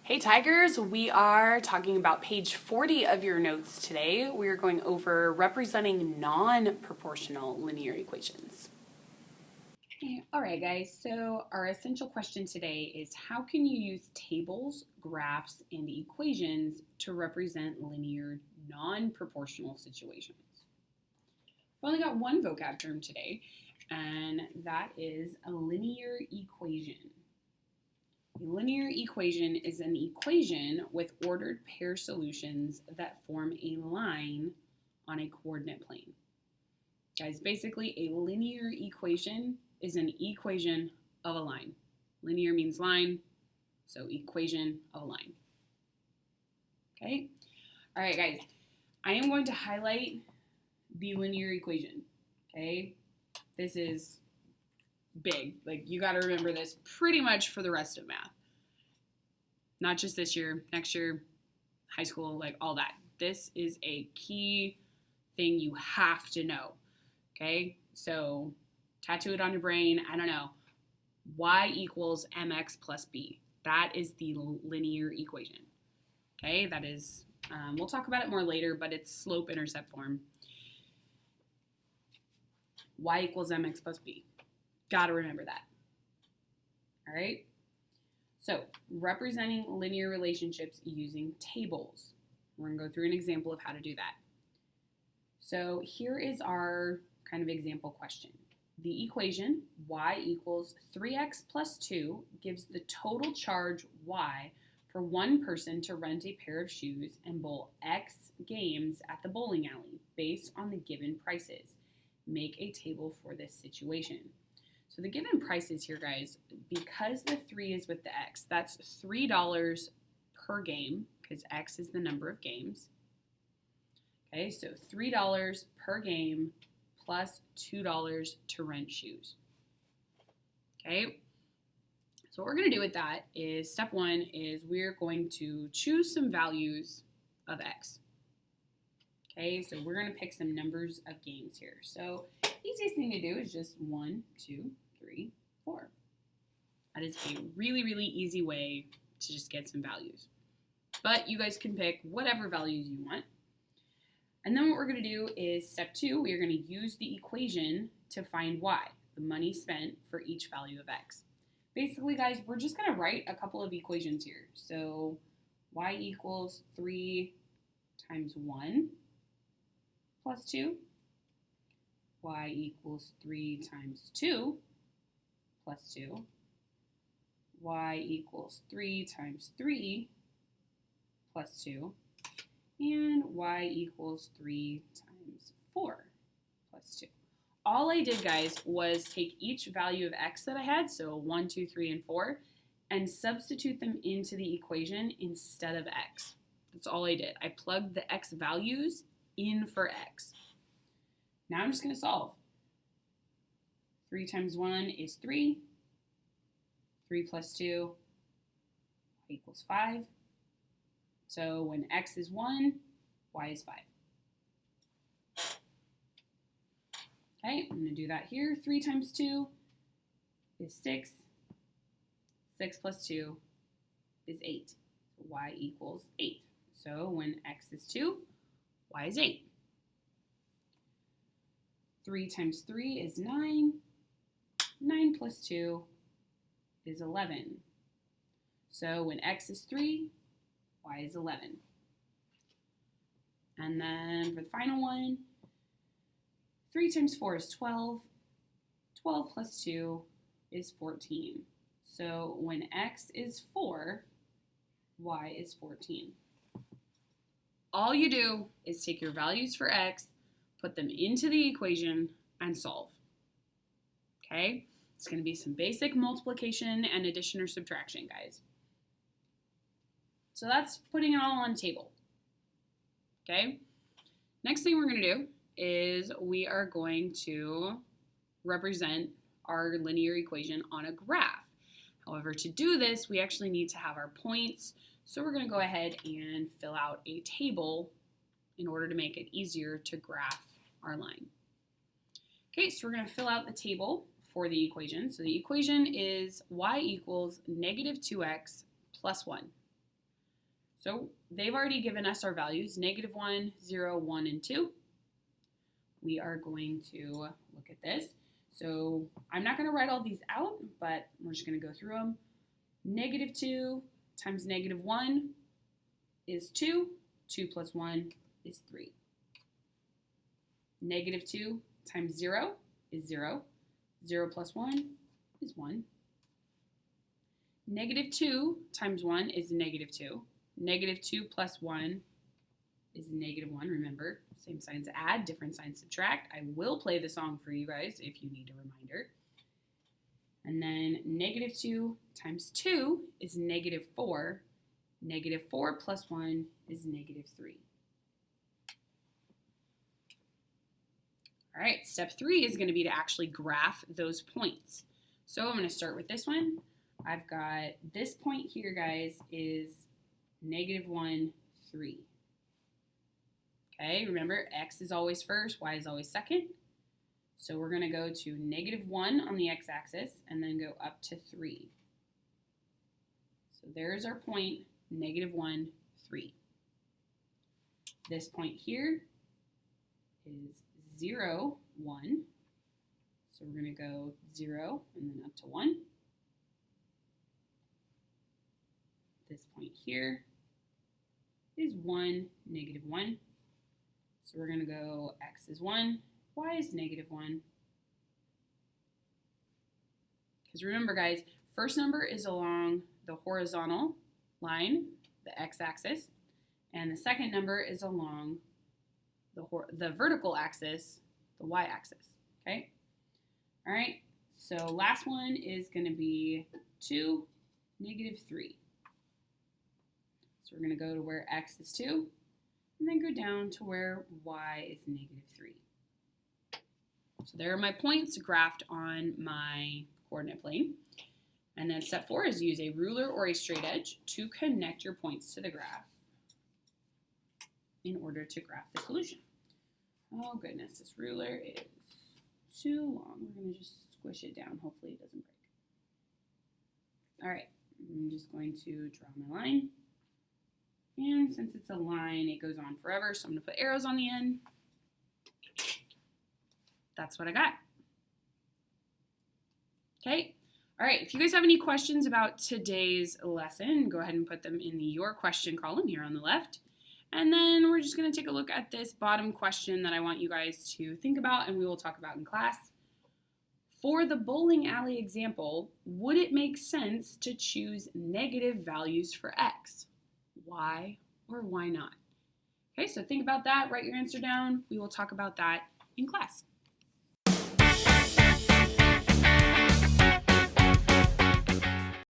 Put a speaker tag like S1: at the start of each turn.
S1: Hey Tigers, we are talking about page 40 of your notes today. We are going over representing non-proportional linear equations. All right guys, so our essential question today is how can you use tables, graphs, and equations to represent linear non-proportional situations? We've only got one vocab term today, and that is a linear equation. A linear equation is an equation with ordered pair solutions that form a line on a coordinate plane. Guys, basically a linear equation is an equation of a line. Linear means line, so equation of a line. Okay? All right, guys, I am going to highlight the linear equation. Okay? This is big. Like, you got to remember this pretty much for the rest of math. Not just this year, next year, high school, like all that. This is a key thing you have to know. Okay? So tattoo it on your brain. I don't know. Y equals mx plus b. That is the linear equation. Okay? That is, we'll talk about it more later, but it's slope-intercept form. Y equals mx plus b. Gotta remember that. All right? So, representing linear relationships using tables. We're going to go through an example of how to do that. So, here is our kind of example question. The equation y equals 3x plus 2 gives the total charge y for one person to rent a pair of shoes and bowl X games at the bowling alley based on the given prices. Make a table for this situation. So the given prices here, guys, because the 3 is with the X, that's $3 per game, because X is the number of games. Okay, so $3 per game plus $2 to rent shoes. Okay, so what we're going to do with that is, step one is we're going to choose some values of X. Okay, so we're going to pick some numbers of games here. So easiest thing to do is just 1, 2, 3, 4. That is a really, really easy way to just get some values. But you guys can pick whatever values you want. And then what we're going to do is step 2, we are going to use the equation to find y, the money spent for each value of x. Basically, guys, we're just going to write a couple of equations here. So y equals 3 times 1 plus 2. Y equals 3 times 2 plus 2. Y equals 3 times 3 plus 2. And y equals 3 times 4 plus 2. All I did, guys, was take each value of x that I had, so 1, 2, 3, and 4, and substitute them into the equation instead of x. That's all I did. I plugged the x values in for x. Now I'm just going to solve. 3 times 1 is 3. 3 plus 2 equals 5. So when x is 1, y is 5. Okay, I'm going to do that here. 3 times 2 is 6. 6 plus 2 is 8. So y equals 8. So when x is 2, y is 8. 3 times 3 is 9. 9 plus 2 is 11. So when x is 3, y is 11. And then for the final one, 3 times 4 is 12. 12 plus 2 is 14. So when x is 4, y is 14. All you do is take your values for x, put them into the equation, and solve. Okay? It's going to be some basic multiplication and addition or subtraction, guys. So that's putting it all on the table. Okay? Next thing we're going to do is we are going to represent our linear equation on a graph. However, to do this, we actually need to have our points. So we're going to go ahead and fill out a table in order to make it easier to graph our line. Okay, so we're going to fill out the table for the equation. So the equation is y equals negative 2x plus 1. So they've already given us our values, -1, 0, 1, and 2. We are going to look at this. So I'm not going to write all these out, but we're just going to go through them. -2 times -1 is 2. 2 plus 1 is 3. -2 times 0 is 0. 0 plus 1 is 1. -2 times 1 is -2. -2 plus 1 is -1. Remember, same signs add, different signs subtract. I will play the song for you guys if you need a reminder. And then -2 times 2 is -4. -4 plus 1 is -3. All right, step 3 is going to be to actually graph those points. So I'm going to start with this one. I've got this point here, guys, is -1, 3. Okay, remember, x is always first, y is always second. So we're going to go to -1 on the x-axis and then go up to 3. So there's our point, -1, 3. This point here is 0, 1. So we're going to go 0 and then up to 1. This point here is 1, -1. So we're going to go x is 1, y is -1. Because remember, guys, first number is along the horizontal line, the x-axis, and the second number is along the vertical axis, the y-axis, okay? All right, so last one is going to be 2, -3. So we're going to go to where x is 2, and then go down to where y is -3. So there are my points graphed on my coordinate plane. And then step 4 is use a ruler or a straight edge to connect your points to the graph in order to graph the solution. Oh goodness, this ruler is too long. We're going to just squish it down. Hopefully it doesn't break. All right, I'm just going to draw my line. And since it's a line, it goes on forever, so I'm going to put arrows on the end. That's what I got. Okay. All right, if you guys have any questions about today's lesson, go ahead and put them in the Your Question column here on the left. And then we're just going to take a look at this bottom question that I want you guys to think about and we will talk about in class. For the bowling alley example, would it make sense to choose negative values for x? Why or why not? Okay, so think about that, write your answer down. We will talk about that in class.